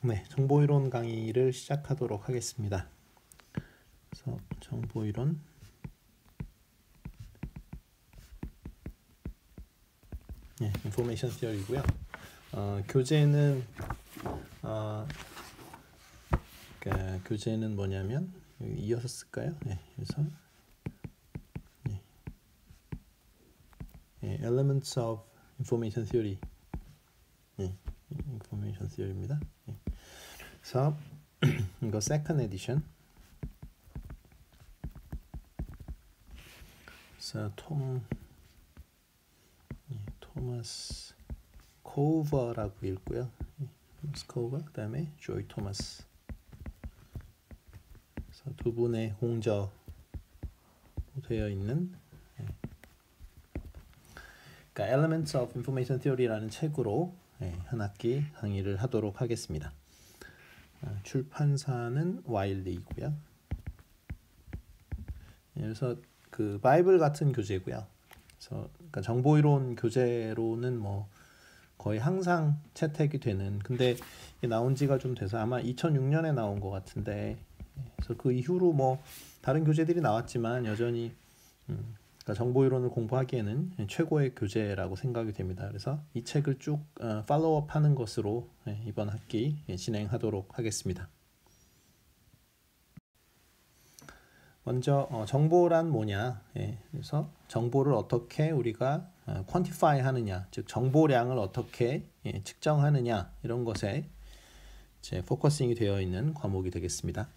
네, 정보이론 강의를 시작하도록 하겠습니다. 그래서 정보이론 인포메이션 티어리고요. 교재는 교재는 뭐냐면 여기 이어서 쓸까요? 네, 그래서 Elements of Information Theory, Information Theory입니다. 그래서 이거 second edition. 그래서 토마스 코버라고 읽고요. 토마스 코버, 그다음에 조이 토마스. 그래서 두 분의 홍저 되어 있는 그러니까 Elements of Information Theory라는 책으로 한 학기 강의를 하도록 하겠습니다. 출판사는 와일리이고요. 그래서 그 바이블 같은 교재고요. 그래서 그러니까 정보이론 교재로는 뭐 거의 항상 채택이 되는. 근데 이게 나온 지가 좀 돼서 아마 2006년에 나온 것 같은데, 그래서 그 이후로 뭐 다른 교재들이 나왔지만 여전히 그러니까 정보이론을 공부하기에는 최고의 교재라고 생각이 됩니다. 그래서 이 책을 쭉 팔로우업하는 것으로 이번 학기 진행하도록 하겠습니다. 먼저 정보란 뭐냐? 그래서 정보를 어떻게 우리가 quantify 하느냐, 즉 정보량을 어떻게 측정하느냐, 이런 것에 이제 포커싱이 되어 있는 과목이 되겠습니다.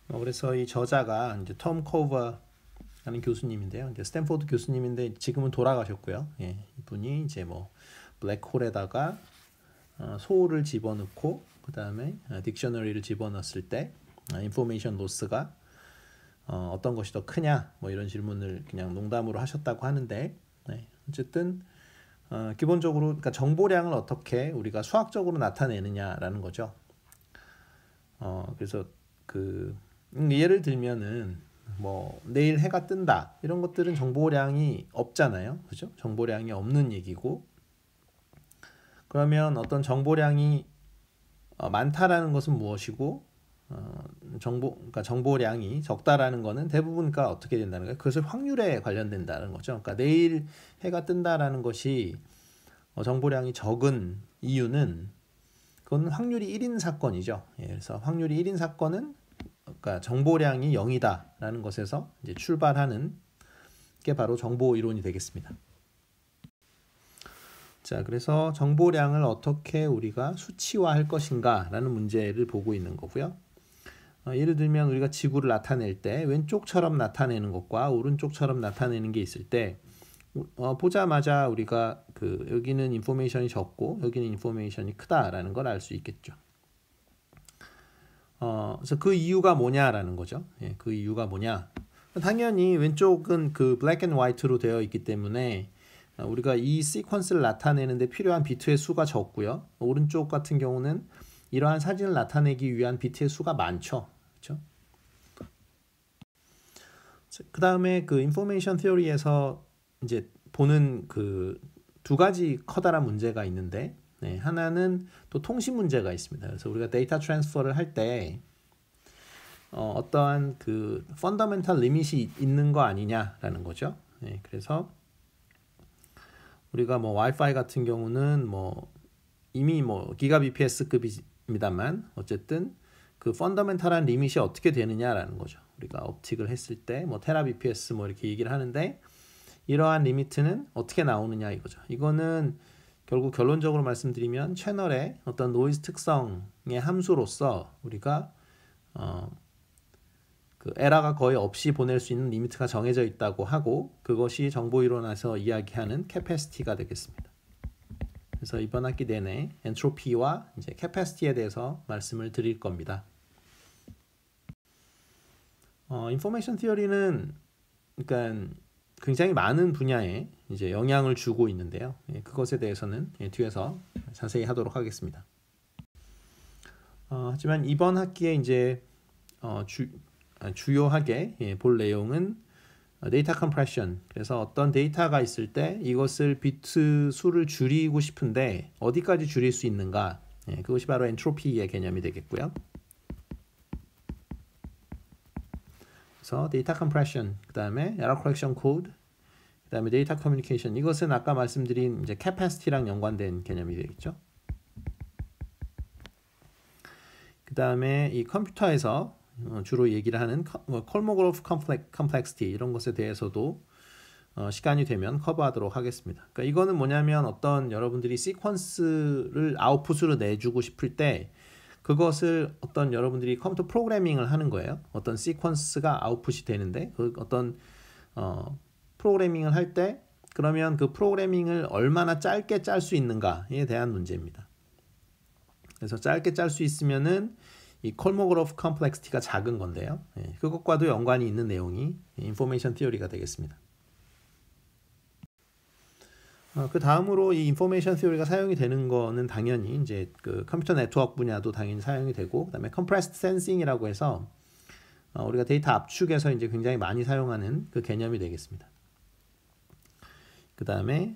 그래서 이 저자가 이제 톰 코버 하는 교수님인데요. 이제 스탠포드 교수님인데 지금은 돌아가셨고요. 이분이 이제 뭐 블랙홀에다가 소를 집어넣고 그 다음에 딕셔너리를 집어넣었을 때 인포메이션 로스가 어떤 것이 더 크냐, 뭐 이런 질문을 그냥 농담으로 하셨다고 하는데, 어쨌든 기본적으로 그러니까 정보량을 어떻게 우리가 수학적으로 나타내느냐라는 거죠. 그래서 그 예를 들면은 뭐 내일 해가 뜬다, 이런 것들은 정보량이 없잖아요, 그죠? 정보량이 없는 얘기고, 그러면 어떤 정보량이 많다라는 것은 무엇이고, 그러니까 정보량이 적다라는 것은 대부분가 어떻게 된다는 거예요? 그것을 확률에 관련된다는 거죠. 그러니까 내일 해가 뜬다라는 것이 정보량이 적은 이유는 그건 확률이 1인 사건이죠. 그래서 확률이 1인 사건은 그러니까 정보량이 0이다라는 것에서 이제 출발하는 게 바로 정보 이론이 되겠습니다. 자, 그래서 정보량을 어떻게 우리가 수치화할 것인가라는 문제를 보고 있는 거고요. 예를 들면 우리가 지구를 나타낼 때 왼쪽처럼 나타내는 것과 오른쪽처럼 나타내는 게 있을 때 보자마자 우리가 여기는 인포메이션이 적고 여기는 인포메이션이 크다라는 걸 알 수 있겠죠. 그래서 그 이유가 뭐냐라는 거죠. 그 이유가 뭐냐? 당연히 왼쪽은 그 블랙 앤 화이트로 되어 있기 때문에 우리가 이 시퀀스를 나타내는데 필요한 비트의 수가 적고요. 오른쪽 같은 경우는 이러한 사진을 나타내기 위한 비트의 수가 많죠. 그렇죠? 그 다음에 그 인포메이션 티어리에서 이제 보는 그 두 가지 커다란 문제가 있는데, 하나는 또 통신 문제가 있습니다. 그래서 우리가 데이터 트랜스퍼를 할 때 어떠한 그 펀더멘탈 리밋이 있는 거 아니냐라는 거죠. 그래서 우리가 뭐 와이파이 같은 경우는 뭐 이미 뭐 기가 bps급입니다만 어쨌든 그 펀더멘탈한 리밋이 어떻게 되느냐라는 거죠. 우리가 업틱을 했을 때 뭐 테라 bps 뭐 이렇게 얘기를 하는데 이러한 리미트는 어떻게 나오느냐 이거죠. 이거는 결국 결론적으로 말씀드리면 채널의 어떤 노이즈 특성의 함수로서 우리가 그 에러가 거의 없이 보낼 수 있는 리미트가 정해져 있다고 하고, 그것이 정보이론에서 이야기하는 캐패시티가 되겠습니다. 그래서 이번 학기 내내 엔트로피와 이제 캐패시티에 대해서 말씀을 드릴 겁니다. 인포메이션 티어리는 그러니까 굉장히 많은 분야에 이제 영향을 주고 있는데요. 그것에 대해서는 뒤에서 자세히 하도록 하겠습니다. 하지만 이번 학기에 이제 주요하게 볼 내용은 데이터 컴프레션. 그래서 어떤 데이터가 있을 때 이것을 비트 수를 줄이고 싶은데 어디까지 줄일 수 있는가, 그것이 바로 엔트로피의 개념이 되겠고요. 그래서 데이터 컴프레션, 그 다음에 에러 커렉션 코드, 그 다음에 데이터 커뮤니케이션, 이것은 아까 말씀드린 이제 캐파시티랑 연관된 개념이 되겠죠. 그 다음에 이 컴퓨터에서 주로 얘기를 하는 콜모그래프 컴플렉시티 이런 것에 대해서도 시간이 되면 커버하도록 하겠습니다. 그러니까 이거는 뭐냐면 어떤 여러분들이 시퀀스를 아웃풋으로 내주고 싶을 때 그것을 어떤 여러분들이 컴퓨터 프로그래밍을 하는 거예요. 어떤 시퀀스가 아웃풋이 되는데 그 어떤 프로그래밍을 할 때 그러면 그 프로그래밍을 얼마나 짧게 짤 수 있는가에 대한 문제입니다. 그래서 짧게 짤 수 있으면은 이 콜모그래프 컴플렉시티가 작은 건데요. 그것과도 연관이 있는 내용이 인포메이션 티어리가 되겠습니다. 그 다음으로 이 인포메이션 티어리가 사용이 되는 거는 당연히 이제 그 컴퓨터 네트워크 분야도 당연히 사용이 되고, 그다음에 컴프레스드 센싱이라고 해서 우리가 데이터 압축에서 이제 굉장히 많이 사용하는 그 개념이 되겠습니다. 그 다음에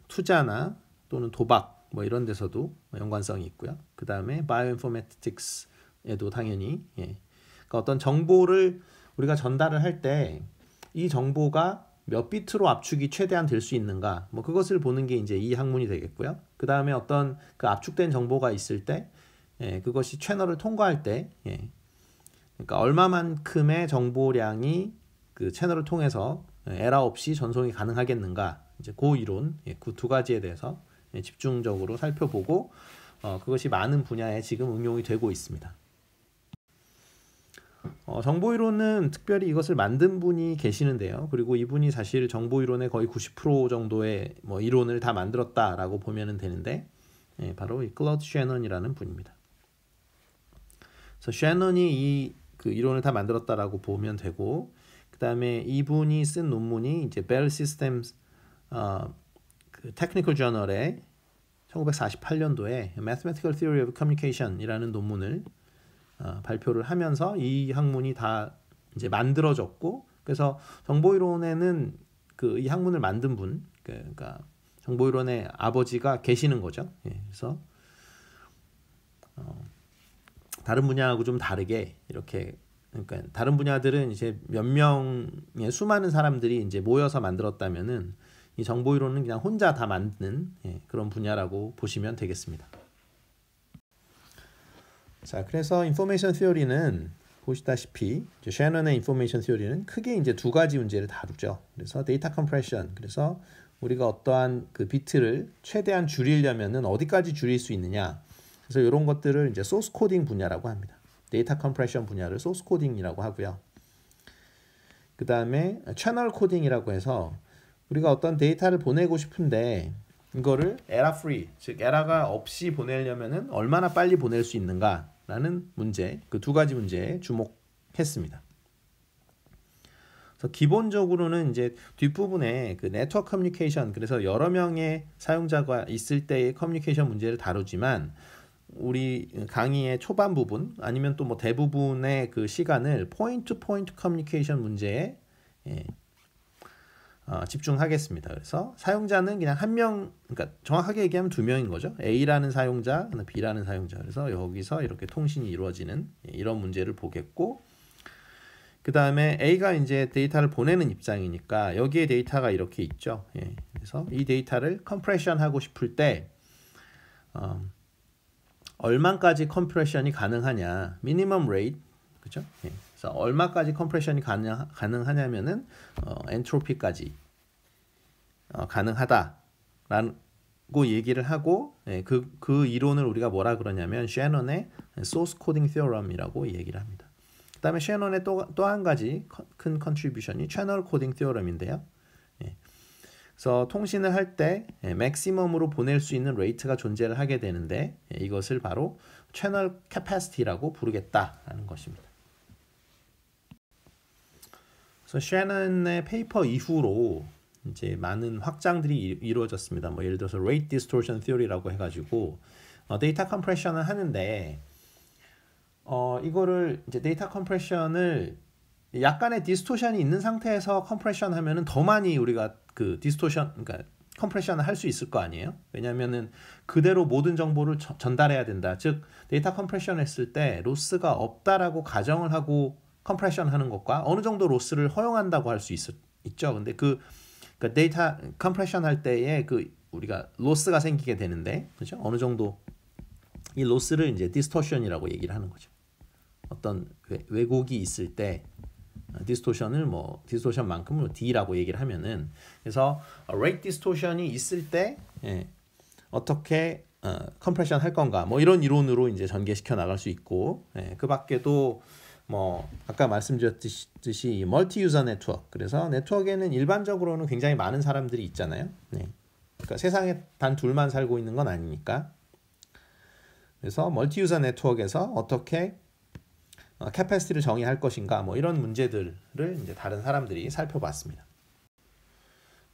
투자나 또는 도박 뭐 이런 데서도 연관성이 있고요. 그 다음에 바이오인포메틱스에도 당연히 그러니까 어떤 정보를 우리가 전달을 할 때 이 정보가 몇 비트로 압축이 최대한 될 수 있는가, 뭐 그것을 보는 게 이제 이 학문이 되겠고요. 그 다음에 어떤 그 압축된 정보가 있을 때 그것이 채널을 통과할 때 그러니까 얼마만큼의 정보량이 그 채널을 통해서 에러 없이 전송이 가능하겠는가, 이제 그 이론, 그 두 가지에 대해서 집중적으로 살펴보고 그것이 많은 분야에 지금 응용이 되고 있습니다. 정보이론은 특별히 이것을 만든 분이 계시는데요. 그리고 이분이 사실 정보이론의 거의 90% 정도의 뭐 이론을 다 만들었다라고 보면 되는데 바로 이 클로드 셰넌이라는 분입니다. 그래서 셰넌이 이 그 이론을 다 만들었다라고 보면 되고, 그 다음에 이분이 쓴 논문이 이제 벨 시스템스 그 테크니컬 저널에 1948년도에 Mathematical Theory of Communication이라는 논문을 발표를 하면서 이 학문이 다 이제 만들어졌고, 그래서 정보이론에는 그 이 학문을 만든 분, 그러니까 정보이론의 아버지가 계시는 거죠. 그래서 다른 분야하고 좀 다르게 이렇게, 그러니까 다른 분야들은 이제 몇 명의 수많은 사람들이 이제 모여서 만들었다면은 이 정보이론은 그냥 혼자 다 만드는 그런 분야라고 보시면 되겠습니다. 자, 그래서 인포메이션 티어리는 보시다시피 셰넌의 인포메이션 티어리는 크게 이제 두 가지 문제를 다루죠. 그래서 데이터 컴프레션, 그래서 우리가 어떠한 그 비트를 최대한 줄이려면은 어디까지 줄일 수 있느냐. 그래서 이런 것들을 이제 소스 코딩 분야라고 합니다. 데이터 컴프레션 분야를 소스 코딩이라고 하고요. 그 다음에 채널 코딩이라고 해서 우리가 어떤 데이터를 보내고 싶은데 이거를 에러 프리, 즉 에러가 없이 보내려면은 얼마나 빨리 보낼 수 있는가라는 문제, 그 두 가지 문제에 주목했습니다. 그래서 기본적으로는 이제 뒷부분에 그 네트워크 커뮤니케이션, 그래서 여러 명의 사용자가 있을 때의 커뮤니케이션 문제를 다루지만 우리 강의의 초반 부분 아니면 또 뭐 대부분의 그 시간을 포인트 투 포인트 커뮤니케이션 문제에 집중하겠습니다. 그래서 사용자는 그냥 한 명, 그러니까 정확하게 얘기하면 두 명인 거죠. A라는 사용자, B라는 사용자. 그래서 여기서 이렇게 통신이 이루어지는 이런 문제를 보겠고, 그 다음에 A가 이제 데이터를 보내는 입장이니까 여기에 데이터가 이렇게 있죠. 그래서 이 데이터를 컴프레션 하고 싶을 때 얼마까지 컴프레션이 가능하냐, 미니멈 레이트, 그렇죠? 그래서 얼마까지 컴프레션이 가능하냐면은 엔트로피까지 가능하다라고 얘기를 하고, 그 이론을 우리가 뭐라 그러냐면 셰넌의 소스 코딩 티어럼이라고 얘기를 합니다. 그다음에 셰넌의 또 한 가지 큰 컨트리뷰션이 채널 코딩 티어럼인데요. 그래서 통신을 할 때 맥시멈으로 보낼 수 있는 레이트가 존재를 하게 되는데 이것을 바로 채널 캐파시티라고 부르겠다라는 것입니다. 그래서 셰넌의 페이퍼 이후로 이제 많은 확장들이 이루어졌습니다. 뭐 예를 들어서 rate distortion theory라고 해가지고 데이터 컴프레션을 하는데 이거를 이제 데이터 컴프레션을 약간의 디스토션이 있는 상태에서 컴프레션 하면은 더 많이 우리가 그 디스토션, 그러니까 컴프레션을 할 수 있을 거 아니에요. 왜냐하면은 그대로 모든 정보를 전달해야 된다. 즉 데이터 컴프레션 했을 때 로스가 없다라고 가정을 하고 컴프레션 하는 것과 어느 정도 로스를 허용한다고 할 수 있죠. 근데 그 데이터 컴프레션 할 때에 우리가 로스가 생기게 되는데, 그렇죠? 어느 정도 이 로스를 이제 디스토션이라고 얘기를 하는 거죠. 어떤 왜곡이 있을 때 디스토션을 디스토션만큼 D라고 얘기를 하면은, 그래서 rate distortion이 있을 때 어떻게 컴프레션 할 건가 이런 이론으로 이제 전개시켜 나갈 수 있고, 그 밖에도 아까 말씀드렸듯이 멀티 유저 네트워크, 그래서 네트워크에는 일반적으로는 굉장히 많은 사람들이 있잖아요. 그러니까 세상에 단 둘만 살고 있는 건 아니니까. 그래서 멀티 유저 네트워크에서 어떻게 캐패시티를 정의할 것인가 이런 문제들을 이제 다른 사람들이 살펴봤습니다.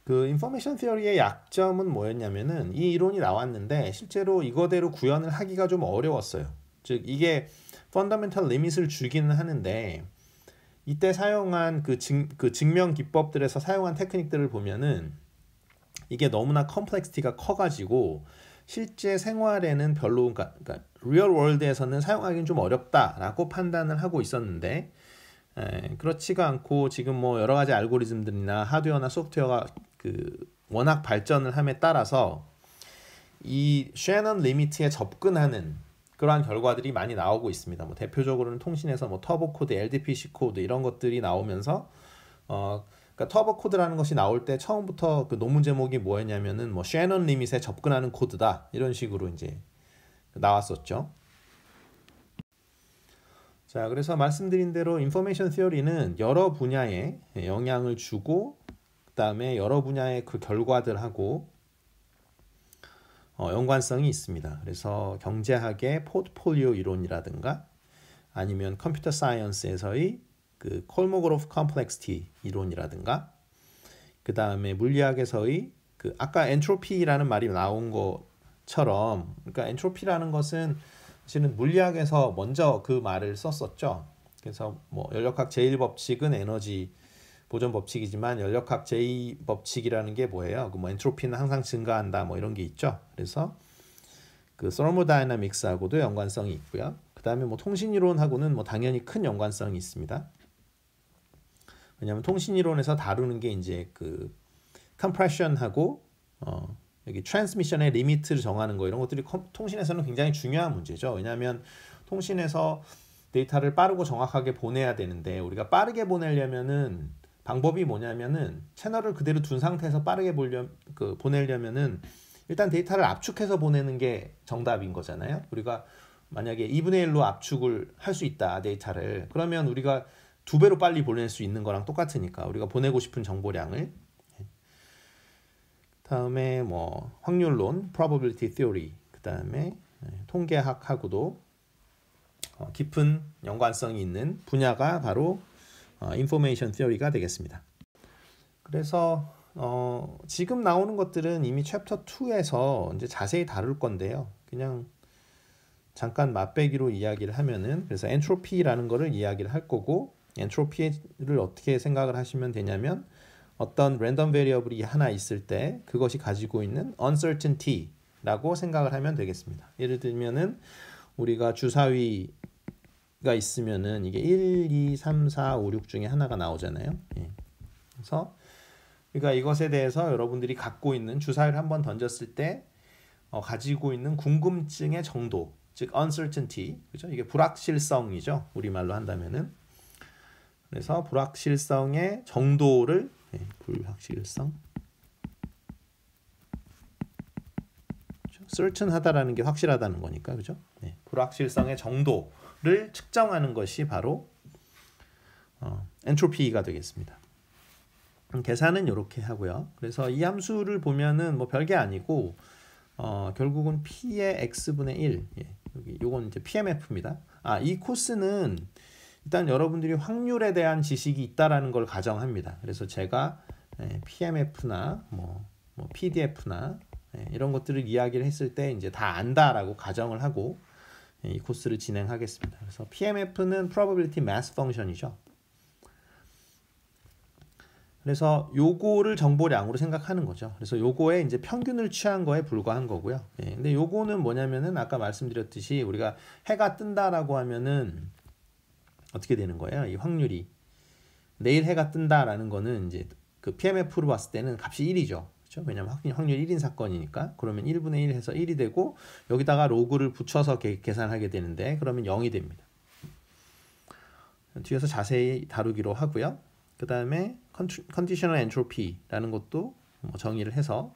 그 인포메이션 티어리의 약점은 뭐였냐면은 이 이론이 나왔는데 실제로 이거대로 구현을 하기가 좀 어려웠어요. 즉 이게 펀더멘털 리밋을 주기는 하는데 이때 사용한 그 증명 기법들에서 사용한 테크닉들을 보면은 이게 너무나 컴플렉시티가 커가지고 실제 생활에는 별로, 그러니까 리얼 월드에서는 사용하기는 좀 어렵다라고 판단을 하고 있었는데, 그렇지가 않고 지금 여러 가지 알고리즘들이나 하드웨어나 소프트웨어가 워낙 발전을 함에 따라서 이 셰넌 리미트에 접근하는 그러한 결과들이 많이 나오고 있습니다. 대표적으로는 통신에서 터보 코드, LDPC 코드 이런 것들이 나오면서 그러니까 터보 코드라는 것이 나올 때 처음부터 그 논문 제목이 뭐였냐면은 셰넌 리밋에 접근하는 코드다 이런 식으로 이제 나왔었죠. 자, 그래서 말씀드린 대로 인포메이션 티어리는 여러 분야에 영향을 주고 그다음에 여러 분야의 그 결과들하고 연관성이 있습니다. 그래서 경제학의 포트폴리오 이론이라든가 아니면 컴퓨터 사이언스에서의 그 콜모그로프 컴플렉시티 이론이라든가 그 다음에 물리학에서의 그 아까 엔트로피라는 말이 나온 것처럼, 그러니까 엔트로피라는 것은 사실은 물리학에서 먼저 그 말을 썼었죠. 그래서 연력학 제1법칙은 에너지 보존 법칙이지만 연력학 제2법칙이라는 게 뭐예요? 엔트로피는 항상 증가한다 이런 게 있죠. 그래서 그 서머다이나믹스하고도 연관성이 있고요. 그 다음에 통신이론하고는 당연히 큰 연관성이 있습니다. 왜냐하면 통신이론에서 다루는 게 이제 그 컴프레션하고 여기 트랜스미션의 리미트를 정하는 거 이런 것들이 통신에서는 굉장히 중요한 문제죠. 왜냐하면 통신에서 데이터를 빠르고 정확하게 보내야 되는데 우리가 빠르게 보내려면은 방법이 뭐냐면은 채널을 그대로 둔 상태에서 빠르게 보내려면은 일단 데이터를 압축해서 보내는 게 정답인 거잖아요. 우리가 만약에 2분의 1로 압축을 할 수 있다 데이터를, 그러면 우리가 2배로 빨리 보낼 수 있는 거랑 똑같으니까 우리가 보내고 싶은 정보량을. 다음에 확률론, probability theory, 그 다음에 통계학하고도 깊은 연관성이 있는 분야가 바로 인포메이션 티어리가 되겠습니다. 그래서 지금 나오는 것들은 이미 챕터 2에서 이제 자세히 다룰 건데요. 그냥 잠깐 맛배기로 이야기를 하면은, 그래서 엔트로피라는 거를 이야기를 할 거고, 엔트로피를 어떻게 생각을 하시면 되냐면 어떤 랜덤 베리어블이 하나 있을 때 그것이 가지고 있는 uncertainty라고 생각을 하면 되겠습니다. 예를 들면은 우리가 주사위가 있으면은 이게 1, 2, 3, 4, 5, 6 중에 하나가 나오잖아요. 그래서 그러니까 이것에 대해서 여러분들이 갖고 있는 주사위를 한번 던졌을 때 가지고 있는 궁금증의 정도, 즉 uncertainty, 그죠? 이게 불확실성이죠. 우리말로 한다면은. 그래서 불확실성의 정도를 불확실성, certain하다라는 게 확실하다는 거니까, 그죠? 불확실성의 정도를 측정하는 것이 바로 엔트로피가 되겠습니다. 계산은 이렇게 하고요. 그래서 이 함수를 보면은 별게 아니고 결국은 p의 x분의 1, 여기 요건 이제 PMF입니다. 이 코스는 일단 여러분들이 확률에 대한 지식이 있다라는 걸 가정합니다. 그래서 제가 PMF나 PDF나 이런 것들을 이야기를 했을 때 이제 다 안다라고 가정을 하고 이 코스를 진행하겠습니다. 그래서 PMF는 Probability Mass Function이죠. 그래서 요거를 정보량으로 생각하는 거죠. 그래서 요거에 이제 평균을 취한 거에 불과한 거고요. 예, 근데 요거는 뭐냐면은 아까 말씀드렸듯이 우리가 해가 뜬다라고 하면은 어떻게 되는 거예요? 이 확률이 내일 해가 뜬다라는 거는 이제 그 PMF로 봤을 때는 값이 1이죠. 그렇죠? 왜냐면 확률 1인 사건이니까. 그러면 1분의 1 해서 1이 되고 여기다가 로그를 붙여서 계산하게 되는데 그러면 0이 됩니다. 뒤에서 자세히 다루기로 하고요. 그 다음에 컨디셔널 엔트로피라는 것도 뭐 정의를 해서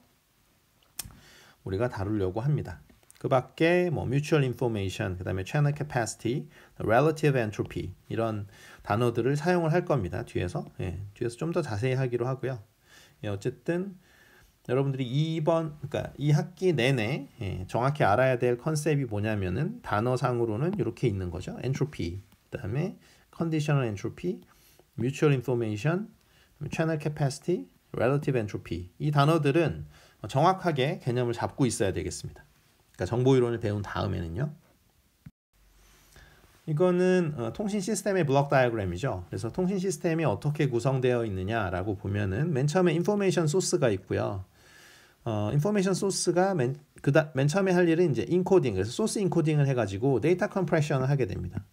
우리가 다루려고 합니다. 그 밖에 뭐 mutual information, 그 다음에 channel capacity, relative entropy 이런 단어들을 사용을 할 겁니다. 뒤에서 뒤에서 좀 더 자세히 하기로 하고요. 어쨌든 여러분들이 그러니까 이 학기 내내 정확히 알아야 될 컨셉이 뭐냐면은 단어상으로는 이렇게 있는 거죠. entropy, 그 다음에 conditional entropy, mutual information, channel capacity, relative entropy 이 단어들은 정확하게 개념을 잡고 있어야 되겠습니다. 그러니까 정보이론을 배운 다음에는요. 이거는 통신 시스템의 블록 다이어그램이죠. 그래서 통신 시스템이 어떻게 구성되어 있느냐라고 보면은 맨 처음에 인포메이션 소스가 있고요. 인포메이션 소스가 맨 처음에 할 일은 이제 인코딩, 그래서 소스 인코딩을 해가지고 데이터 컴프레션을 하게 됩니다.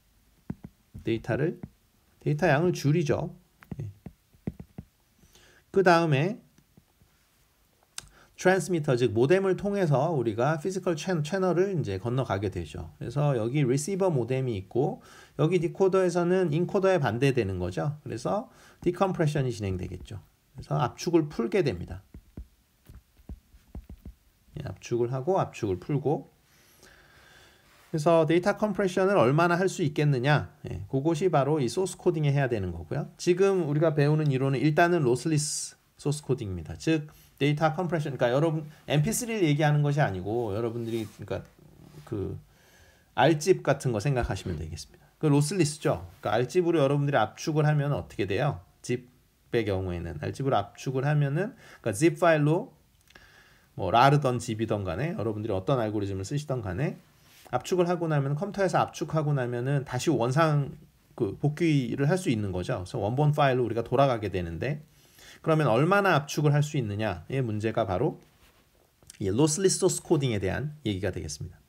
데이터 양을 줄이죠. 그 다음에 트랜스미터 즉 모뎀을 통해서 우리가 피지컬 채널을 이제 건너가게 되죠. 그래서 여기 리시버 모뎀이 있고 여기 디코더에서는 인코더에 반대되는 거죠. 그래서 디컴프레션이 진행되겠죠. 그래서 압축을 풀게 됩니다. 압축을 하고 압축을 풀고 그래서 데이터 컴프레션을 얼마나 할 수 있겠느냐 그것이 바로 이 소스 코딩에 해야 되는 거고요. 지금 우리가 배우는 이론은 일단은 로스리스 소스 코딩입니다. 즉 데이터 컴프레션, 그러니까 여러분 MP3를 얘기하는 것이 아니고 여러분들이 그러니까 그 R집 같은 거 생각하시면 되겠습니다. 그 로스리스죠. 그러니까 R집으로 여러분들이 압축을 하면 어떻게 돼요? zip의 경우에는 R집으로 압축을 하면은 그러니까 zip 파일로 뭐 라르던 zip이던 간에 여러분들이 어떤 알고리즘을 쓰시던 간에 압축을 하고 나면 컴퓨터에서 압축하고 나면은 다시 원상 그 복귀를 할 수 있는 거죠. 그래서 원본 파일로 우리가 돌아가게 되는데 그러면 얼마나 압축을 할 수 있느냐의 문제가 바로 이 로스리스 소스 코딩에 대한 얘기가 되겠습니다.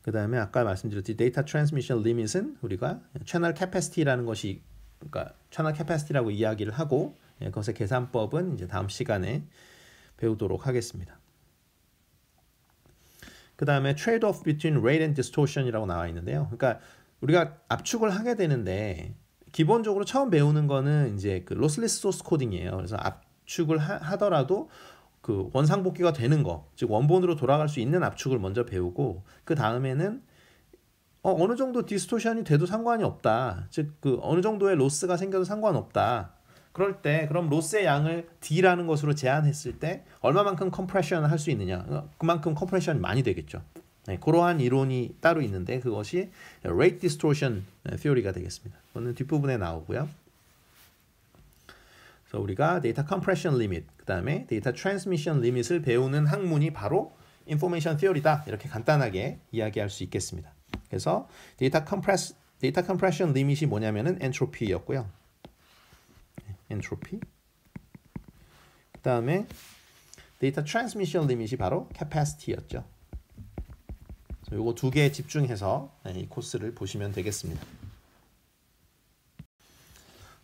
그 다음에 아까 말씀드렸듯이 데이터 트랜스미션 리밋은 우리가 채널 캐패시티라는 것이 그러니까 채널 캐패시티라고 이야기를 하고 그것의 계산법은 이제 다음 시간에 배우도록 하겠습니다. 그 다음에 trade-off between rate and distortion이라고 나와 있는데요. 그러니까 우리가 압축을 하게 되는데 기본적으로 처음 배우는 거는 이제 그 로스리스 소스 코딩이에요. 그래서 압축을 하더라도 그 원상복귀가 되는 거, 즉 원본으로 돌아갈 수 있는 압축을 먼저 배우고 그 다음에는 어느 정도 디스토션이 돼도 상관이 없다. 즉 그 어느 정도의 로스가 생겨도 상관없다. 그럴 때 그럼 로스의 양을 D라는 것으로 제한했을 때 얼마만큼 컴프레션을 할 수 있느냐. 그만큼 컴프레션이 많이 되겠죠. 그러한 이론이 따로 있는데 그것이 rate distortion theory가 되겠습니다. 그거는 뒷부분에 나오고요. 그래서 우리가 데이터 컴프레션 리밋, 그 다음에 데이터 트랜스미션 리밋을 배우는 학문이 바로 인포메이션 theory다. 이렇게 간단하게 이야기할 수 있겠습니다. 그래서 데이터 컴프레션 리밋이 뭐냐면은 엔트로피였고요. 엔트로피. 그 다음에 데이터 트랜스미션 리밋이 바로 캐패시티였죠. 요거 두 개에 집중해서 이 코스를 보시면 되겠습니다.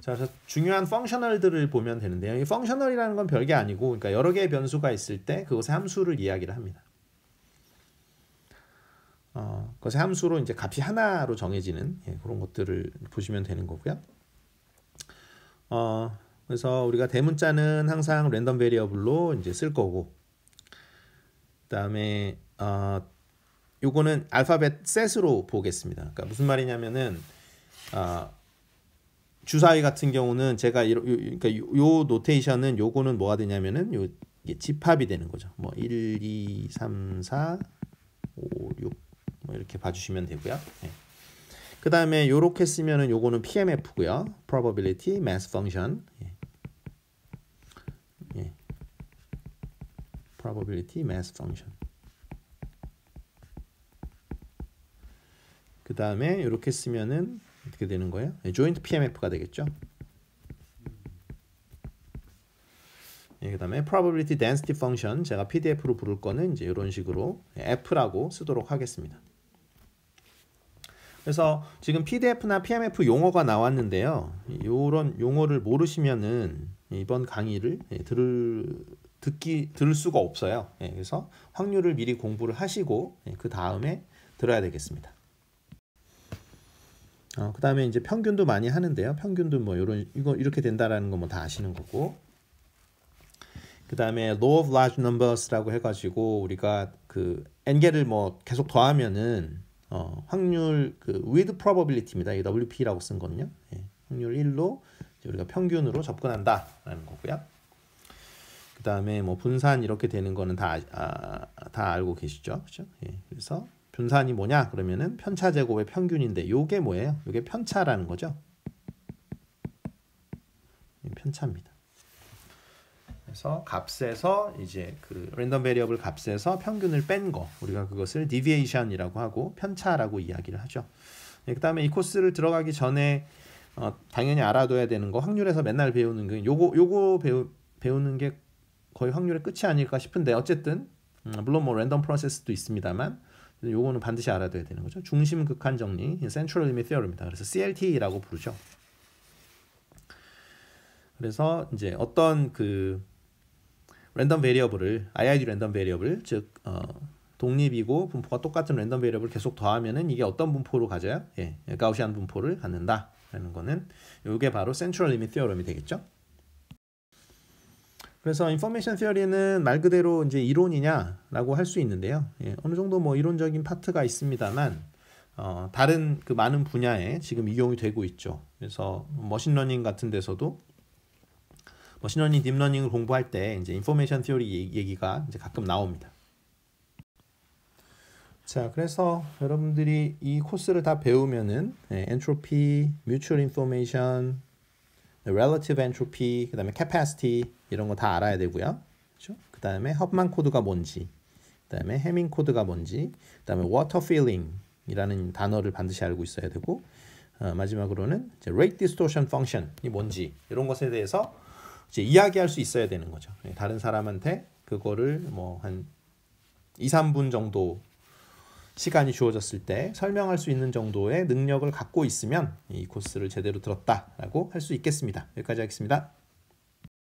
자, 그래서 중요한 펑셔널들을 보면 되는데요. 이 펑셔널이라는 건 별게 아니고, 그러니까 여러 개의 변수가 있을 때 그것의 함수를 이야기를 합니다. 그것의 함수로 이제 값이 하나로 정해지는 그런 것들을 보시면 되는 거고요. 그래서 우리가 대문자는 항상 랜덤 베리어블로 이제 쓸 거고, 그다음에 요거는 알파벳 셋으로 보겠습니다. 그러니까 무슨 말이냐면은 주사위 같은 경우는 제가 그러니까 요 노테이션은 요거는 뭐가 되냐면은 이게 집합이 되는 거죠. 뭐 1, 2, 3, 4, 5, 6 뭐 이렇게 봐주시면 되고요. 그 다음에 요렇게 쓰면은 요거는 PMF고요. Probability Mass Function. Probability Mass Function. 그 다음에 이렇게 쓰면은 어떻게 되는 거예요? Joint PMF가 되겠죠. probability density function 제가 PDF로 부를 거는 이제 이런 식으로 F라고 쓰도록 하겠습니다. 그래서 지금 PDF나 PMF 용어가 나왔는데요. 이런 용어를 모르시면은 이번 강의를 들을 수가 없어요. 그래서 확률을 미리 공부를 하시고 그 다음에 들어야 되겠습니다. 그 다음에 이제 평균도 많이 하는데요. 평균도 뭐 이거 이렇게 된다라는 거 뭐 다 아시는 거고. 그 다음에 law of large numbers라고 해가지고 우리가 그 n개를 뭐 계속 더하면은 확률 그 with probability입니다. 이 WP라고 쓴 거는요. 확률 1로 우리가 평균으로 접근한다라는 거고요. 그 다음에 뭐 분산 이렇게 되는 거는 다 알고 계시죠, 그렇죠? 그래서 분산이 뭐냐? 그러면은 편차 제곱의 평균인데 요게 뭐예요? 요게 편차라는 거죠. 편차입니다. 그래서 값에서 이제 그 랜덤 베리어블 값에서 평균을 뺀 거 우리가 그것을 deviation이라고 하고 편차라고 이야기를 하죠. 그다음에 이 코스를 들어가기 전에 당연히 알아둬야 되는 거 확률에서 맨날 배우는 게 요거 배우는 게 거의 확률의 끝이 아닐까 싶은데 어쨌든 물론 뭐 랜덤 프로세스도 있습니다만 요거는 반드시 알아둬야 되는 거죠. 중심 극한 정리, Central Limit Theorem입니다. 그래서 CLT라고 부르죠. 그래서 이제 어떤 그 랜덤 베리어블을 IID 랜덤 베리어블 즉 독립이고 분포가 똑같은 랜덤 베리어블을 계속 더하면은 이게 어떤 분포로 가져요? 가우시안 분포를 갖는다라는 거는 이게 바로 Central Limit Theorem이 되겠죠. 그래서 인포메이션 시어리는 말 그대로 이제 이론이냐라고 할 수 있는데요. 어느 정도 뭐 이론적인 파트가 있습니다만 다른 그 많은 분야에 지금 이용이 되고 있죠. 그래서 머신러닝 같은 데서도 머신러닝, 딥러닝을 공부할 때 이제 인포메이션 시어리 얘기가 이제 가끔 나옵니다. 자, 그래서 여러분들이 이 코스를 다 배우면은 엔트로피, 뮤추얼 인포메이션, relative entropy, 그 다음에 capacity 이런 거 다 알아야 되고요. 그렇죠? 그 다음에 헙만 코드가 뭔지, 그 다음에 해밍 코드가 뭔지, 그 다음에 water filling 이라는 단어를 반드시 알고 있어야 되고 마지막으로는 이제 rate distortion function이 뭔지 이런 것에 대해서 이제 이야기할 수 있어야 되는 거죠. 다른 사람한테 그거를 뭐 한 2, 3분 정도 시간이 주어졌을 때 설명할 수 있는 정도의 능력을 갖고 있으면 이 코스를 제대로 들었다라고 할 수 있겠습니다. 여기까지 하겠습니다.